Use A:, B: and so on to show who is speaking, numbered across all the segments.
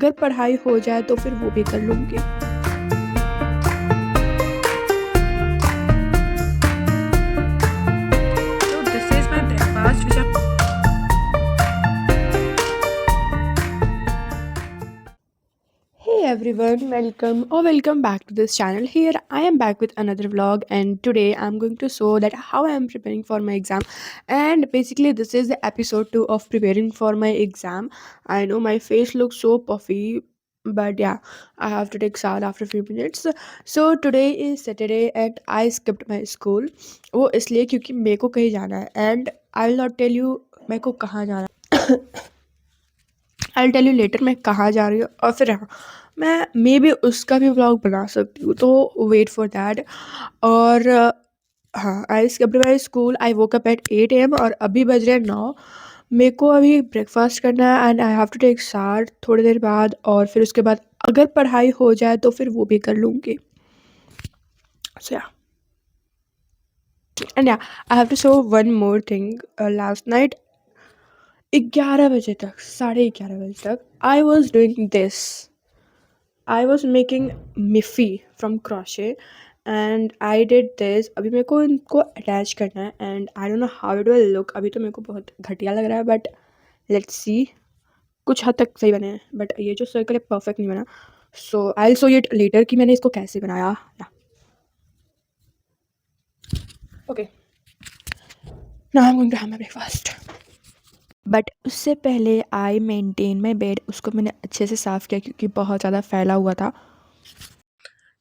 A: अगर पढ़ाई हो जाए तो फिर वो भी कर लूँगी। So this is my breakfast which I'm Hey everyone, welcome back to this channel. Here I am back with another vlog, and today I'm going to show that how I am preparing for my exam. And basically this is the episode 2 of preparing for my exam. I know my face looks so puffy, but yeah, I have to take shower after a few minutes. So today is Saturday and I skipped my school. वो इसलिए क्योंकि मेरे को कहीं जाना है, and I'll not tell you मेरे को कहाँ जाना है। आई टेल यू लेटर मैं कहाँ जा रही हूँ, और फिर हाँ, मैं मे बी उसका भी व्लॉग बना सकती हूँ, तो वेट फॉर दैट। और हाँ, I skipped my school, I woke up at 8 AM और अभी बज रहे हैं 9। मेरे को अभी ब्रेकफास्ट करना है and I have to take shower थोड़ी देर बाद, और फिर उसके बाद अगर पढ़ाई हो जाए तो फिर वो भी कर लूँगी। सो yeah, and yeah, I have to show one more thing. Last night 11 बजे तक, 11:30 बजे तक I was doing this. I was making Miffy from crochet and I did this. अभी मेरे को इनको अटैच करना है and I don't know how it will look. अभी तो मेरे को बहुत घटिया लग रहा है, बट लेट्स सी। कुछ हद तक सही बने हैं, बट ये जो सर्कल है परफेक्ट नहीं बना। So I will show it later कि मैंने इसको कैसे बनाया। Yeah okay, now I am going to have my breakfast. But उससे पहले आई मेंटेन माई बेड। उसको मैंने अच्छे से साफ़ किया क्योंकि बहुत ज़्यादा फैला हुआ था।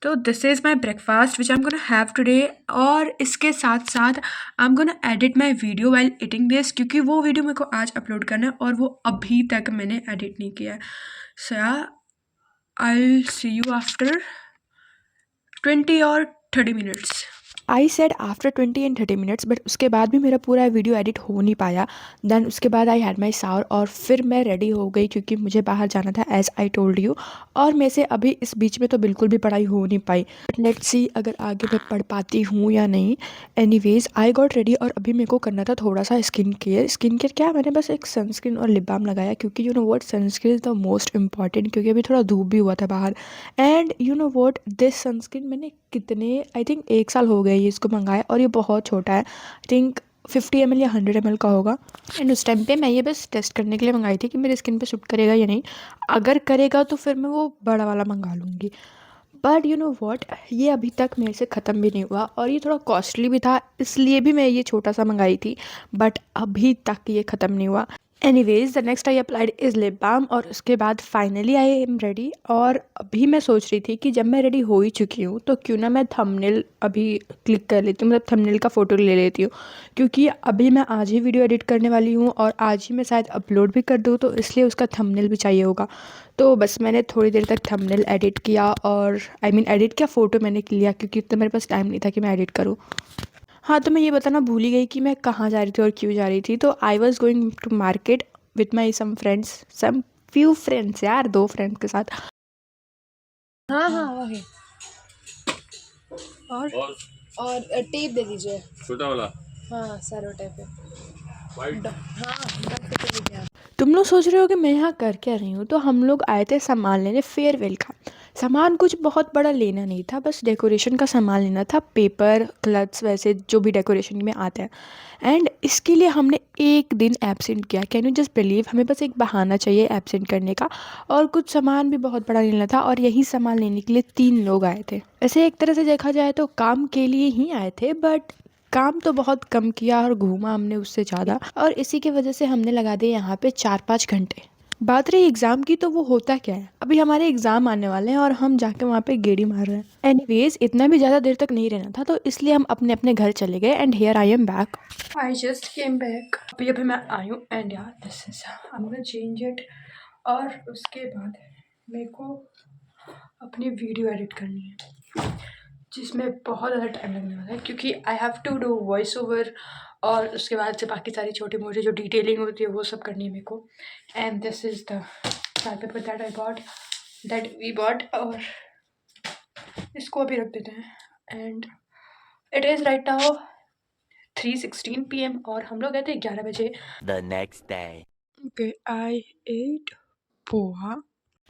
A: तो this is my breakfast which I am gonna have today. और इसके साथ साथ I am gonna edit my video while eating this, क्योंकि वो वीडियो मेरे को आज अपलोड करना है और वो अभी तक मैंने एडिट नहीं किया है। सो या, I will see you after 20 or 30 minutes। I said after 20 and 30 minutes, but उसके बाद भी मेरा पूरा वीडियो एडिट हो नहीं पाया। देन उसके बाद आई हैड माई शावर और फिर मैं रेडी हो गई क्योंकि मुझे बाहर जाना था, एज आई टोल्ड यू। और मैं से अभी इस बीच में तो बिल्कुल भी पढ़ाई हो नहीं पाई, बट लेट्स सी अगर आगे मैं पढ़ पाती हूँ या नहीं। एनीवेज आई गॉट रेडी और अभी मेरे को करना था थोड़ा सा स्किन केयर। स्किन केयर क्या, मैंने बस एक सनस्क्रीन और लिप बाम लगाया, क्योंकि you know what, sunscreen is the most important, क्योंकि अभी थोड़ा धूप भी हुआ था बाहर। And you know what, this sunscreen मैंने कितने, आई थिंक 1 साल हो गए ये इसको मंगाया, और ये बहुत छोटा है। आई थिंक 50 ml या 100 ml का होगा। एंड उस टाइम पे मैं ये बस टेस्ट करने के लिए मंगाई थी कि मेरे स्किन पे सूट करेगा या नहीं। अगर करेगा तो फिर मैं वो बड़ा वाला मंगा लूँगी। बट यू नो वॉट, ये अभी तक मेरे से ख़त्म भी नहीं हुआ, और ये थोड़ा कॉस्टली भी था, इसलिए भी मैं ये छोटा सा मंगाई थी, बट अभी तक ये ख़त्म नहीं हुआ। Anyways the next I applied is lip balm, और उसके बाद फाइनली आई एम रेडी। और अभी मैं सोच रही थी कि जब मैं रेडी हो ही चुकी हूँ तो क्यों ना मैं थंबनेल अभी क्लिक कर लेती हूँ, मतलब थंबनेल का फ़ोटो ले लेती हूँ, क्योंकि अभी मैं आज ही वीडियो एडिट करने वाली हूँ और आज ही मैं शायद अपलोड भी कर दूँ, तो इसलिए उसका थंबनेल भी चाहिए होगा। तो बस मैंने थोड़ी देर तक थंबनेल एडिट किया, और आई मीन एडिट क्या, फ़ोटो मैंने लिया, क्योंकि इतना मेरे पास टाइम नहीं था कि मैं एडिट करूँ। हाँ, तो मैं ये बताना भूल ही गई कि मैं कहाँ जा रही थी और क्यों जा रही थी। तो I was going to market with my some friends, some few friends यार, 2 फ्रेंड्स के साथ।
B: हाँ हाँ वही।
A: और
B: और टेप दे दीजिए।
C: छोटा वाला।
B: हाँ सैरो टेप है।
C: वाइट।
B: हाँ डॉक्टर के लिए दिया।
A: तुम लोग सोच रहे हो कि मैं यहाँ कर क्या रही हूँ, तो हम लोग आए थे सामान लेने फेयरवेल का। सामान कुछ बहुत बड़ा लेना नहीं था, बस डेकोरेशन का सामान लेना था, पेपर, क्लथ्स, वैसे जो भी डेकोरेशन में आते हैं। एंड इसके लिए हमने एक दिन एब्सेंट किया। कैन यू जस्ट बिलीव, हमें बस एक बहाना चाहिए एब्सेंट करने का। और कुछ सामान भी बहुत बड़ा लेना था, और यही सामान लेने के लिए 3 लोग आए थे। ऐसे एक तरह से देखा जाए तो काम के लिए ही आए थे, बट काम तो बहुत कम किया और घूमा हमने उससे ज़्यादा, और इसी की वजह से हमने लगा दिए यहाँ पे 4-5 घंटे। बात रही एग्ज़ाम की, तो वो होता क्या है, अभी हमारे एग्ज़ाम आने वाले हैं और हम जाके वहाँ पे गेड़ी मार रहे हैं। एनीवेज इतना भी ज़्यादा देर तक नहीं रहना था, तो इसलिए हम अपने अपने घर चले गए। And here I am back. I just came back, अभी मैं आई हूँ। एंड यार this is, I am gonna change it. और उसके बाद मेरे को अपनी वीडियो एडिट करनी है, जिसमें बहुत ज़्यादा टाइम लगने वाला है, क्योंकि I have to do voice over, और उसके बाद से बाकी सारी छोटी मोटी जो डिटेलिंग होती है वो सब करनी है मेरे को। And this is the paper that I bought, that we bought. और इसको अभी रख देते हैं। And it is right now 3:16 PM, और हम लोग गए थे 11 बजे।
D: The next day.
A: Okay, I ate poha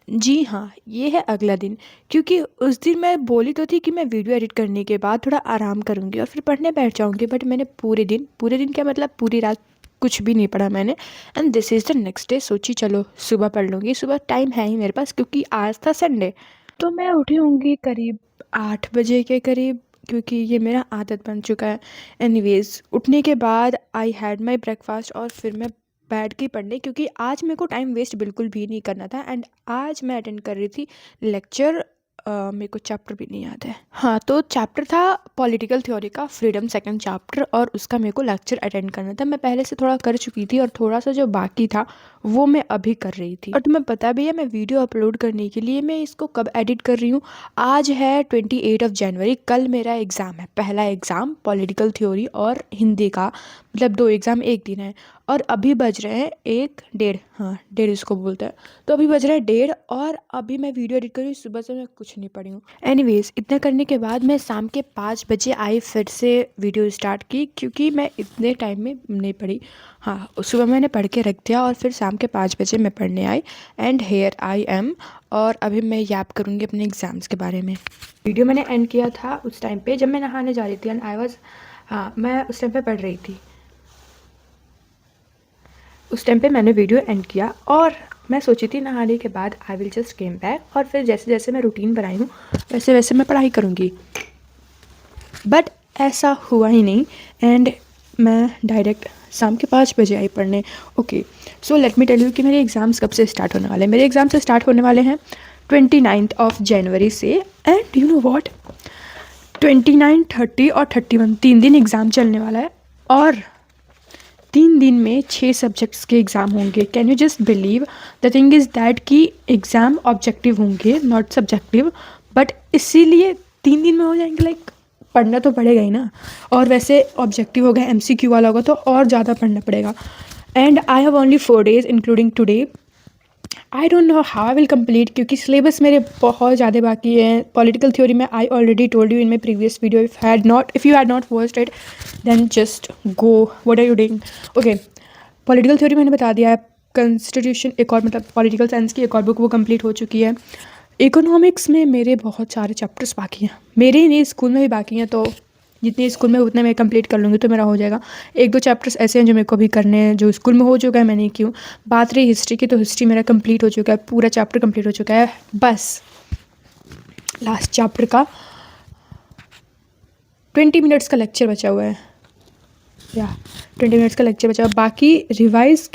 A: जी हाँ, ये है अगला दिन, क्योंकि उस दिन मैं बोली तो थी कि मैं वीडियो एडिट करने के बाद थोड़ा आराम करूँगी और फिर पढ़ने बैठ जाऊँगी, बट मैंने पूरे दिन क्या मतलब पूरी रात कुछ भी नहीं पढ़ा मैंने। And this is the next day, सोची चलो सुबह पढ़ लूँगी, सुबह टाइम है ही मेरे पास क्योंकि आज था संडे। तो मैं उठी होंगी करीब 8 बजे के करीब, क्योंकि ये मेरा आदत बन चुका है। एनीवेज़ उठने के बाद आई हैड माय ब्रेकफ़ास्ट और फिर मैं बैठ गई पढ़ने, क्योंकि आज मेरे को टाइम वेस्ट बिल्कुल भी नहीं करना था। एंड आज मैं अटेंड कर रही थी लेक्चर। मेरे को चैप्टर भी नहीं याद है। हाँ, तो चैप्टर था पॉलिटिकल थ्योरी का फ्रीडम, सेकंड चैप्टर, और उसका मेरे को लेक्चर अटेंड करना था। मैं पहले से थोड़ा कर चुकी थी और थोड़ा सा जो बाकी था वो मैं अभी कर रही थी। और तुम्हें पता भी है मैं वीडियो अपलोड करने के लिए मैं इसको कब एडिट कर रही हूँ। आज है 28 जनवरी, कल मेरा एग्ज़ाम है, पहला एग्ज़ाम पॉलिटिकल थ्योरी और हिंदी का, मतलब 2 एग्ज़ाम एक दिन है। और अभी बज रहे हैं 1 डेढ़, हाँ डेढ़ इसको बोलते हैं। तो अभी बज रहे हैं 1:30 और अभी मैं वीडियो एडिट कर रही हूँ। सुबह से मैं कुछ नहीं पढ़ी हूँ। एनीवेज़ इतना करने के बाद मैं शाम के 5 बजे आई, फिर से वीडियो स्टार्ट की, क्योंकि मैं इतने टाइम में नहीं पढ़ी। हाँ, सुबह मैंने पढ़ के रख दिया और फिर शाम के 5 बजे मैं पढ़ने आई। And here I am. और अभी मैं याद करूँगी अपने एग्ज़ाम्स के बारे में। वीडियो मैंने एंड किया था उस टाइम पे जब मैं नहाने जा रही थी, एंड आई वॉज, हाँ मैं उस टाइम पे पढ़ रही थी। उस टाइम पे मैंने वीडियो एंड किया और मैं सोची थी नहाने के बाद I will just came back, और फिर जैसे जैसे मैं रूटीन बनाई हूँ वैसे वैसे मैं पढ़ाई करूँगी। बट ऐसा हुआ ही नहीं। एंड मैं डायरेक्ट शाम के 5 बजे आई पढ़ने। Okay, so let me tell you कि मेरे एग्ज़ाम्स कब से स्टार्ट होने वाले हैं। मेरे एग्ज़ाम से स्टार्ट होने वाले हैं 29 जनवरी से। एंड यू नो वॉट, 29, 30 और 31 3 दिन एग्ज़ाम चलने वाला है। और 3 दिन में 6 सब्जेक्ट्स के एग्ज़ाम होंगे। Can you just believe. The thing is that कि एग्ज़ाम ऑब्जेक्टिव होंगे, नॉट सब्जेक्टिव, बट इसीलिए 3 दिन में हो जाएंगे। लाइक पढ़ना तो पड़ेगा ही ना। और वैसे ऑब्जेक्टिव होगा, MCQ वाला होगा तो और ज़्यादा पढ़ना पड़ेगा। And I have only 4 days including today. I don't know how I will complete, क्योंकि सिलेबस मेरे बहुत ज़्यादा बाकी है। पॉलिटिकल थ्योरी में I already told you in my previous video, if you had not watched it then just go, what are you doing. Okay, political theory मैंने बता दिया है। कॉन्स्टिट्यूशन एक और, मतलब पॉलिटिकल साइंस की एक और बुक वो कंप्लीट हो चुकी है। इकोनॉमिक्स में मेरे बहुत सारे चैप्टर्स बाकी हैं, मेरे ही नहीं स्कूल में भी बाकी हैं, तो जितने स्कूल में उतने मैं कंप्लीट कर लूँगी तो मेरा हो जाएगा। 1-2 चैप्टर्स ऐसे हैं जो मेरे को भी करने हैं, जो स्कूल में हो चुका है, मैं नहीं की हूँ। बात रही हिस्ट्री की, तो हिस्ट्री मेरा कंप्लीट हो चुका है, पूरा चैप्टर कंप्लीट हो चुका है। बस लास्ट चैप्टर का 20 मिनट्स का लेक्चर बचा हुआ है, या 20 मिनट्स का लेक्चर बचा। बाकी रिवाइज़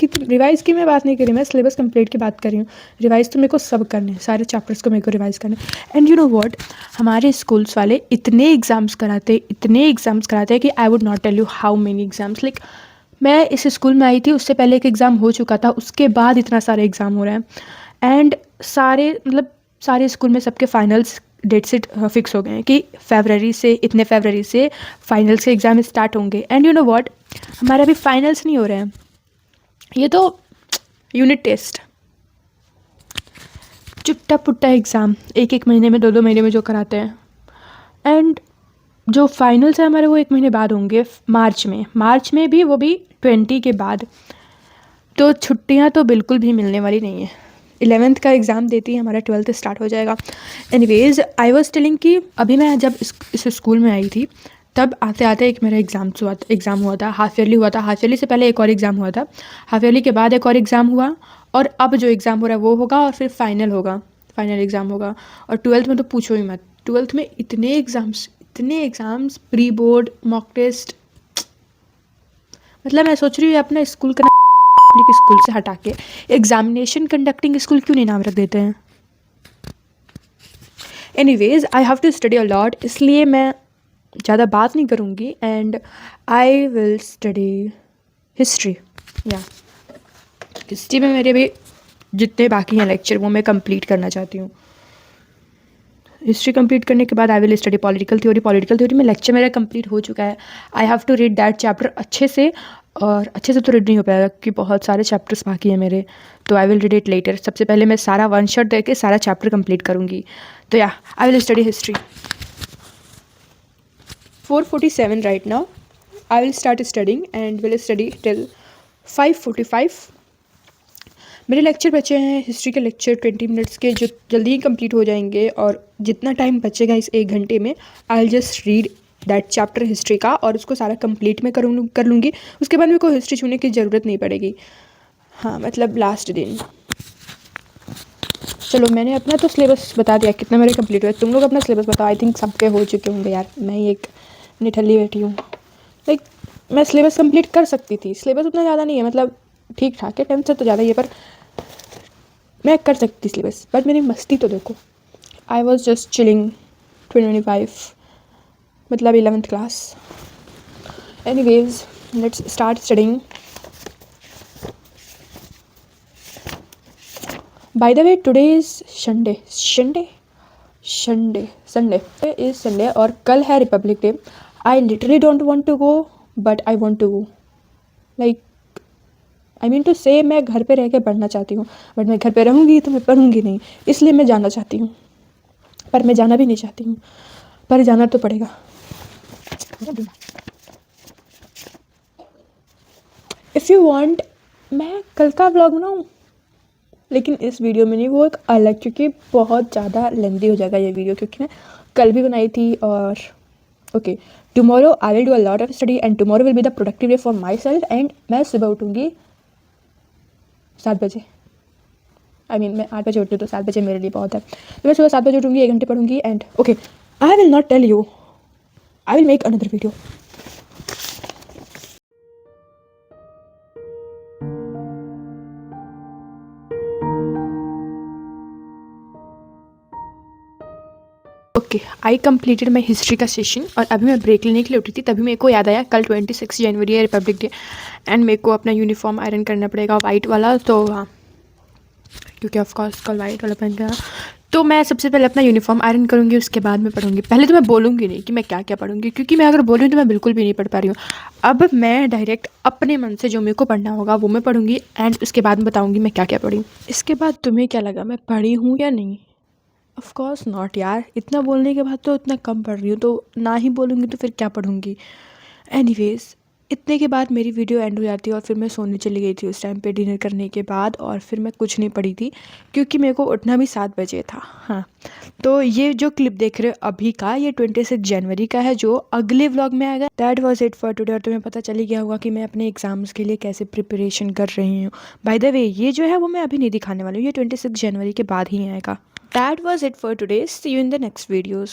A: की मैं बात नहीं कर रही, मैं सिलेबस कंप्लीट की बात कर रही हूँ। रिवाइज़ तो मेरे को सब करने हैं, सारे चैप्टर्स को मेरे को रिवाइज़ करने। एंड यू नो व्हाट, हमारे स्कूल्स वाले इतने एग्ज़ाम्स कराते हैं कि I would not tell you how many exams. Like मैं इस स्कूल में आई थी, उससे पहले एक एग्ज़ाम हो चुका था, उसके बाद इतना सारे एग्ज़ाम हो रहे हैं। एंड सारे स्कूल में सबके फाइनल्स डेट से फिक्स हो गए हैं कि इतने फरवरी से फाइनल्स के एग्ज़ाम स्टार्ट होंगे। एंड यू नो व्हाट, हमारे अभी फाइनल्स नहीं हो रहे हैं, ये तो यूनिट टेस्ट, चुट्टा पुट्टा एग्ज़ाम, एक महीने में 2 महीने में जो कराते हैं। एंड जो फाइनल्स है हमारे वो 1 महीने बाद होंगे, मार्च में भी, वो भी 20 के बाद। तो छुट्टियां तो बिल्कुल भी मिलने वाली नहीं है। 11th का एग्ज़ाम देती है, हमारा 12th स्टार्ट हो जाएगा। एनीवेज आई वाज टेलिंग कि अभी मैं जब इस स्कूल में आई थी तब आते आते एक मेरा एग्ज़ाम हुआ था, हाफ ईयरली हुआ था। हाफ ईयरली से पहले एक और एग्ज़ाम हुआ था, हाफ ईयरली के बाद एक और एग्ज़ाम हुआ, और अब जो एग्ज़ाम हो रहा है वो होगा, और फिर फाइनल एग्ज़ाम होगा। और 12th में तो पूछो ही मत, 12th में इतने exams, pre board, mock test. मतलब मैं सोच रही हूँ अपना स्कूल का पब्लिक स्कूल से हटा के एग्जामिनेशन कंडक्टिंग स्कूल क्यों नहीं नाम रख देते हैं। Anyways I have to study a lot, इसलिए मैं ज़्यादा बात नहीं करूँगी। And I will study history. या हिस्ट्री में मेरे भी जितने बाकी हैं लेक्चर वो मैं कंप्लीट करना चाहती हूँ। हिस्ट्री कंप्लीट करने के बाद I will study political theory में लेक्चर मेरा कंप्लीट हो चुका है। I have to read that chapter अच्छे से, और अच्छे से तो रीड नहीं हो पाएगा क्योंकि बहुत सारे चैप्टर्स बाकी हैं मेरे, तो I will read it later. सबसे पहले मैं सारा वन शॉट दे के सारा चैप्टर कंप्लीट करूँगी। तो या आई will study history. 4:47 right now. I will start studying and will study till 5:45। मेरे लेक्चर बचे हैं हिस्ट्री के लेक्चर 20 मिनट्स के, जो जल्दी ही कंप्लीट हो जाएंगे, और जितना टाइम बचेगा इस 1 घंटे में I will just read that chapter history का, और उसको सारा कंप्लीट मैं कर लूँगी। उसके बाद मेरे को हिस्ट्री छूने की ज़रूरत नहीं पड़ेगी। हाँ, मतलब लास्ट दिन। चलो, मैंने अपना तो सिलेबस बता दिया कितना मेरे कंप्लीट हुआ। तुम लोग अपना सिलेबस बताओ। आई थिंक सबके हो चुके होंगे यार, मैं ही एक निठल्ली बैठी हूँ। लाइक मैं सिलेबस कंप्लीट कर सकती थी, सिलेबस उतना ज़्यादा नहीं है, मतलब ठीक ठाक है, 10th से तो ज़्यादा ही है, पर मैं कर सकती सिलेबस। बट मेरी मस्ती तो देखो, आई वॉज जस्ट चिलिंग 2025, मतलब 11th class. Anyways, let's start studying. By the way, today is Sunday is Sunday, और कल है republic day. I literally don't want to go, but I want to go. Like I mean to say, मैं घर पे रह के पढ़ना चाहती हूँ, बट मैं घर पे रहूँगी तो मैं पढ़ूँगी नहीं, इसलिए मैं जाना चाहती हूँ। पर मैं जाना भी नहीं चाहती हूँ, पर जाना तो पड़ेगा। इफ़ यू वांट, मैं कल का व्लॉग बनाऊँ, लेकिन इस वीडियो में नहीं, वो एक अलग, क्योंकि बहुत ज़्यादा लेंदी हो जाएगा ये वीडियो, क्योंकि मैं कल भी बनाई थी। और okay, tomorrow I will do a lot of study and tomorrow will be the productive day for my self. And मैं सुबह उठूँगी 7 बजे। आई मीन मैं 8 बजे उठती हूँ, तो 7 बजे मेरे लिए बहुत है। तो मैं सुबह 7 बजे उठूँगी, 1 घंटे पढ़ूँगी। And okay, I will not tell you, I will make another video. Okay, I completed my history का सेशन, और अभी मैं ब्रेक लेने के लिए उठी थी, तभी मेरे को याद आया कल 26 जनवरी है, रिपब्लिक डे, एंड मेरे को अपना यूनिफॉर्म आयरन करना पड़ेगा, वाइट वाला। तो हाँ, क्योंकि ऑफकोर्स कल वाइट वाला पहन गया, तो मैं सबसे पहले अपना यूनिफॉर्म आयरन करूँगी, उसके बाद मैं पढ़ूँगी। पहले तो मैं बोलूँगी नहीं कि मैं क्या क्या पढ़ूँगी, क्योंकि मैं अगर बोलूँ तो मैं बिल्कुल भी नहीं पढ़ पा रही हूँ। अब मैं डायरेक्ट अपने मन से जो मेरे को पढ़ना होगा वो मैं पढ़ूँगी, एंड उसके बाद मैं बताऊँगी मैं क्या क्या पढ़ी। इसके बाद तुम्हें क्या लगा, मैं पढ़ी हूँ या नहीं? ऑफ कोर्स नॉट यार, इतना बोलने के बाद तो इतना कम पढ़ रही हूँ, तो ना ही बोलूँगी तो फिर क्या पढ़ूँगी। एनीवेज, इतने के बाद मेरी वीडियो एंड हो जाती है, और फिर मैं सोने चली गई थी उस टाइम पे डिनर करने के बाद, और फिर मैं कुछ नहीं पढ़ी थी, क्योंकि मेरे को उठना भी 7 बजे था। हाँ, तो ये जो क्लिप देख रहे हो अभी का, ये 26 जनवरी का है, जो अगले व्लॉग में आएगा। That was it for today. और तुम्हें पता चल ही गया होगा कि मैं अपने एग्जाम्स के लिए कैसे प्रिपरेशन कर रही हूँ। बाय द वे, ये जो है वो मैं अभी नहीं दिखाने वाली हूँ, ये 26 जनवरी के बाद ही आएगा। That was it for today. See you in the next videos.